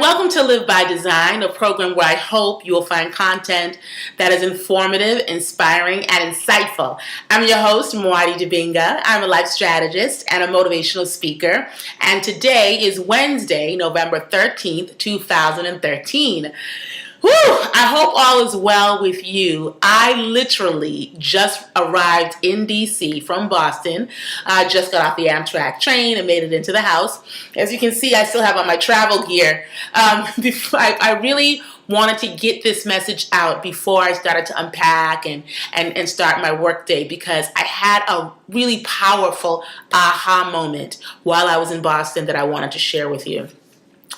Welcome to Live by Design, a program where I hope you will find content that is informative, inspiring, and insightful. I'm your host, Muadi Dibinga. I'm a life strategist and a motivational speaker, and today is Wednesday, November 13th, 2013. Whew, I hope all is well with you. I literally just arrived in DC from Boston. I just got off the Amtrak train and made it into the house. As you can see, I still have on my travel gear. I really wanted to get this message out before I started to unpack and start my workday, because I had a really powerful aha moment while I was in Boston that I wanted to share with you.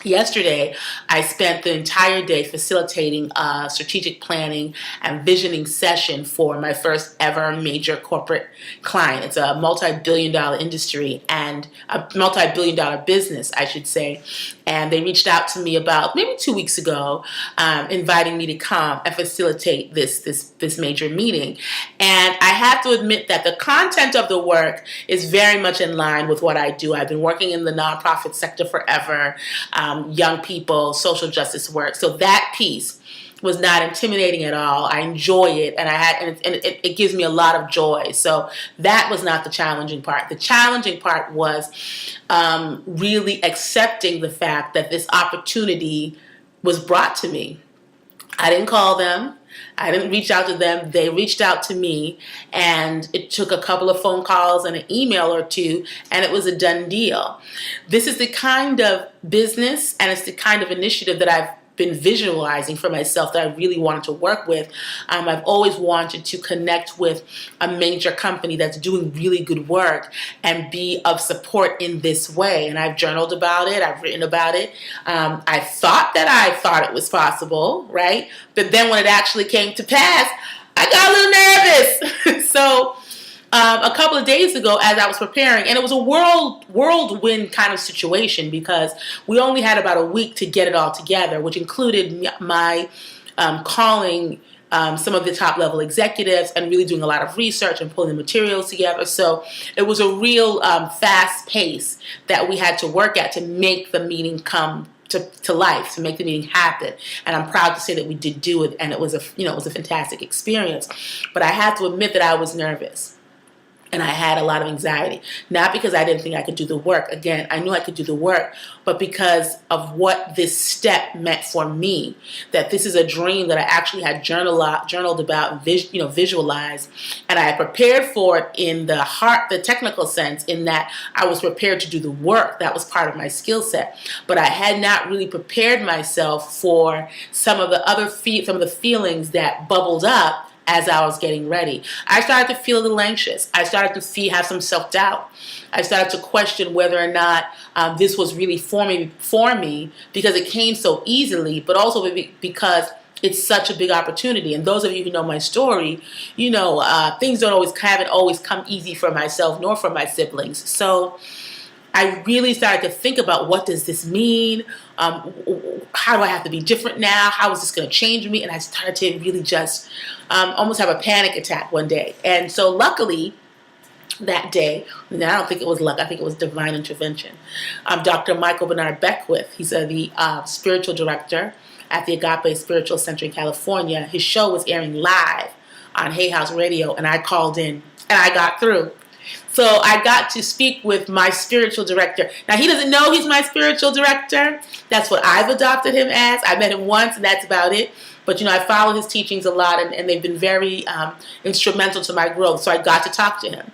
Yesterday, I spent the entire day facilitating a strategic planning and visioning session for my first ever major corporate client. It's a multi-billion-dollar industry and a multi-billion-dollar business, I should say. And they reached out to me about maybe 2 weeks ago, inviting me to come and facilitate this major meeting. And I have to admit that the content of the work is very much in line with what I do. I've been working in the nonprofit sector forever. Young people, social justice work. So that piece was not intimidating at all. I enjoy it, and it gives me a lot of joy. So that was not the challenging part. The challenging part was really accepting the fact that this opportunity was brought to me. I didn't call them. I didn't reach out to them. They reached out to me, and it took a couple of phone calls and an email or two, and it was a done deal. This is the kind of business and it's the kind of initiative that I've been visualizing for myself that I really wanted to work with. I've always wanted to connect with a major company that's doing really good work and be of support in this way. And I've journaled about it. I've written about it. I thought it was possible, right? But then when it actually came to pass, I got a little nervous. So a couple of days ago, as I was preparing, and it was a whirlwind kind of situation, because we only had about a week to get it all together, which included my calling some of the top level executives and really doing a lot of research and pulling the materials together. So it was a real fast pace that we had to work at to make the meeting come to life, to make the meeting happen. And I'm proud to say that we did do it, and it was a fantastic experience. But I have to admit that I was nervous. And I had a lot of anxiety, not because I didn't think I could do the work. Again, I knew I could do the work, but because of what this step meant for me, that this is a dream that I actually had journaled about and visualized, and I had prepared for it in the technical sense, in that I was prepared to do the work. That was part of my skill set, but I had not really prepared myself for some of the feelings that bubbled up as I was getting ready. I started to feel a little anxious. I started to have some self-doubt. I started to question whether or not this was really for me, because it came so easily, but also because it's such a big opportunity. And those of you who know my story, things haven't always come easy for myself nor for my siblings. So I really started to think about, what does this mean? How do I have to be different now? How is this going to change me? And I started to really just almost have a panic attack one day. And so luckily that day, and I don't think it was luck, I think it was divine intervention. Dr. Michael Bernard Beckwith, he's the spiritual director at the Agape Spiritual Center in California. His show was airing live on Hay House Radio, and I called in and I got through. So I got to speak with my spiritual director. Now, he doesn't know he's my spiritual director. That's what I've adopted him as. I met him once, and that's about it. But, I follow his teachings a lot, and they've been very instrumental to my growth. So I got to talk to him.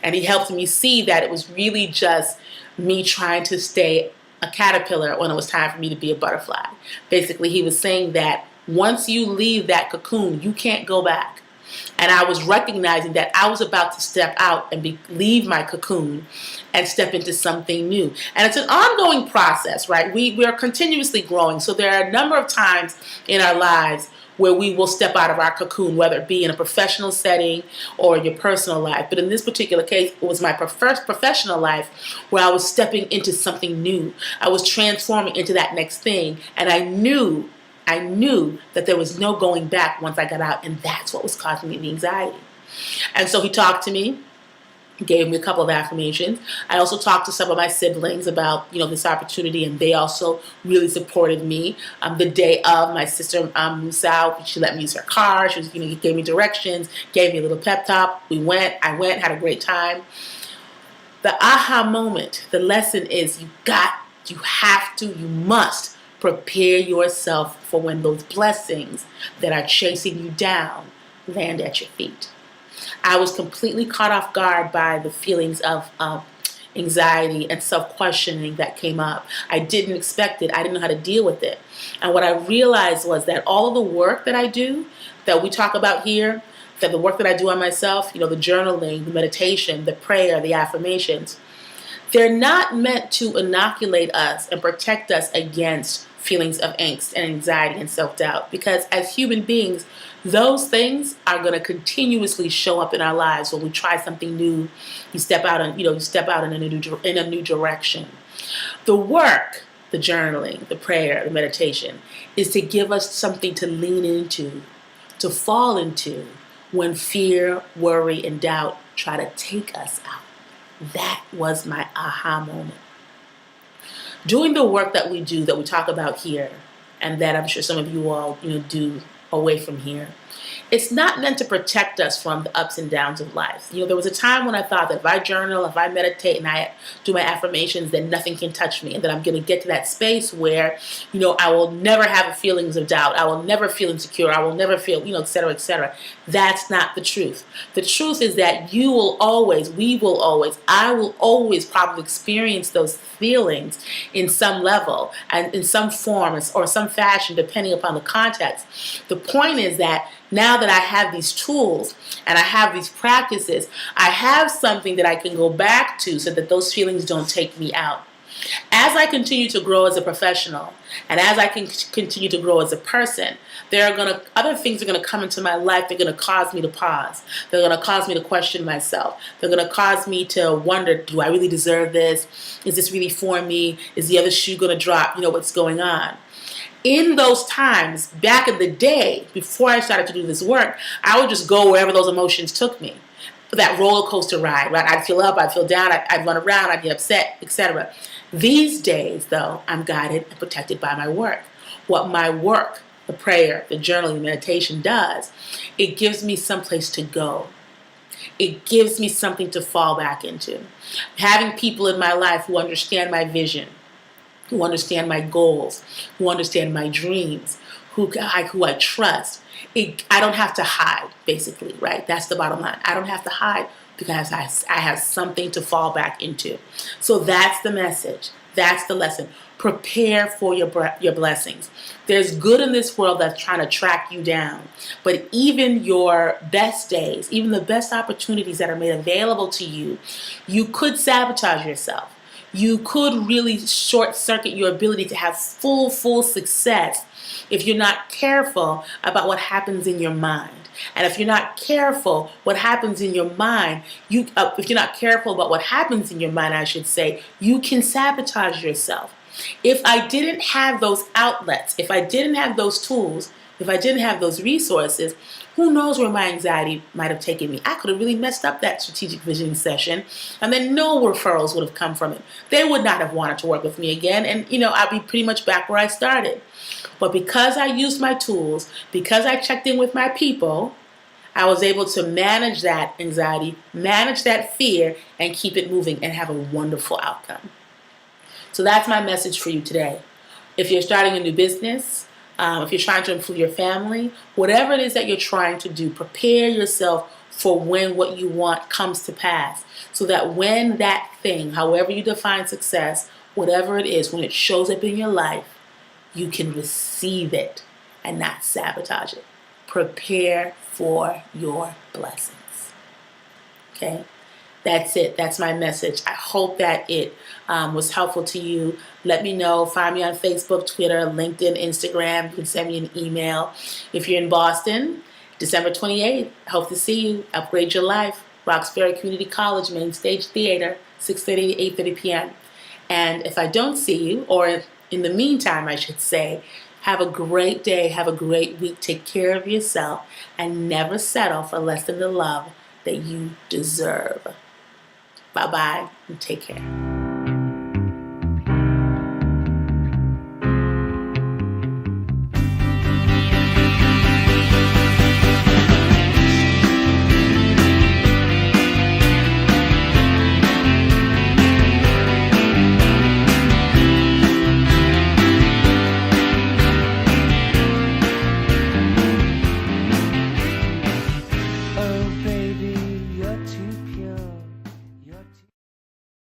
And he helped me see that it was really just me trying to stay a caterpillar when it was time for me to be a butterfly. Basically, he was saying that once you leave that cocoon, you can't go back. And I was recognizing that I was about to step out and leave my cocoon and step into something new. And it's an ongoing process, right? We are continuously growing. So there are a number of times in our lives where we will step out of our cocoon, whether it be in a professional setting or your personal life. But in this particular case, it was my first professional life where I was stepping into something new. I was transforming into that next thing. And I knew that there was no going back once I got out, and that's what was causing me the anxiety. And so he talked to me, gave me a couple of affirmations. I also talked to some of my siblings about, this opportunity, and they also really supported me. The day of, my sister moves out. She let me use her car. She was, gave me directions, gave me a little pep talk. I went, had a great time. The aha moment, the lesson is you must prepare yourself for when those blessings that are chasing you down land at your feet. I was completely caught off guard by the feelings of anxiety and self-questioning that came up. I didn't expect it. I didn't know how to deal with it. And what I realized was that all of the work that I do, that we talk about here, that the work that I do on myself, the journaling, the meditation, the prayer, the affirmations, they're not meant to inoculate us and protect us against feelings of angst and anxiety and self-doubt, because as human beings, those things are going to continuously show up in our lives when we try something new. You step out in a new direction. The work, the journaling, the prayer, the meditation, is to give us something to lean into, to fall into when fear, worry, and doubt try to take us out. That was my aha moment. Doing the work that we do, that we talk about here, and that I'm sure some of you all do away from here, it's not meant to protect us from the ups and downs of life. There was a time when I thought that if I journal, if I meditate, and I do my affirmations, then nothing can touch me, and that I'm going to get to that space where, I will never have feelings of doubt. I will never feel insecure. I will never feel, et cetera, et cetera. That's not the truth. The truth is that we will always, I will always probably experience those feelings in some level and in some form or some fashion, depending upon the context. The point is that now that I have these tools and I have these practices, I have something that I can go back to so that those feelings don't take me out. As I continue to grow as a professional, and as I can continue to grow as a person, other things are going to come into my life. They're going to cause me to pause. They're going to cause me to question myself. They're going to cause me to wonder, do I really deserve this? Is this really for me? Is the other shoe going to drop? What's going on? In those times, back in the day, before I started to do this work, I would just go wherever those emotions took me. That roller coaster ride, right? I'd feel up, I'd feel down, I'd run around, I'd get upset, etc. These days, though, I'm guided and protected by my work. What my work, the prayer, the journaling, the meditation does, it gives me someplace to go. It gives me something to fall back into. Having people in my life who understand my vision, who understand my goals, who understand my dreams, who I trust. I don't have to hide, basically, right? That's the bottom line. I don't have to hide because I have something to fall back into. So that's the message. That's the lesson. Prepare for your blessings. There's good in this world that's trying to track you down. But even your best days, even the best opportunities that are made available to you, you could sabotage yourself. You could really short circuit your ability to have full success if you're not careful about what happens in your mind. And if you're not careful what happens in your mind, if you're not careful about what happens in your mind, I should say, you can sabotage yourself. If I didn't have those outlets, if I didn't have those tools, if I didn't have those resources, who knows where my anxiety might have taken me. I could have really messed up that strategic visioning session, and then no referrals would have come from it. They would not have wanted to work with me again, and I'd be pretty much back where I started. But because I used my tools, because I checked in with my people, I was able to manage that anxiety, manage that fear, and keep it moving and have a wonderful outcome. So that's my message for you today. If you're starting a new business, if you're trying to improve your family, whatever it is that you're trying to do, prepare yourself for when what you want comes to pass. So that when that thing, however you define success, whatever it is, when it shows up in your life, you can receive it and not sabotage it. Prepare for your blessings. Okay? That's it. That's my message. I hope that it was helpful to you. Let me know. Find me on Facebook, Twitter, LinkedIn, Instagram. You can send me an email. If you're in Boston, December 28th, hope to see you. Upgrade your life. Roxbury Community College, Main Stage Theater, 6:30 to 8:30 p.m. And if I don't see you, or in the meantime, I should say, have a great day. Have a great week. Take care of yourself and never settle for less than the love that you deserve. Bye-bye and take care.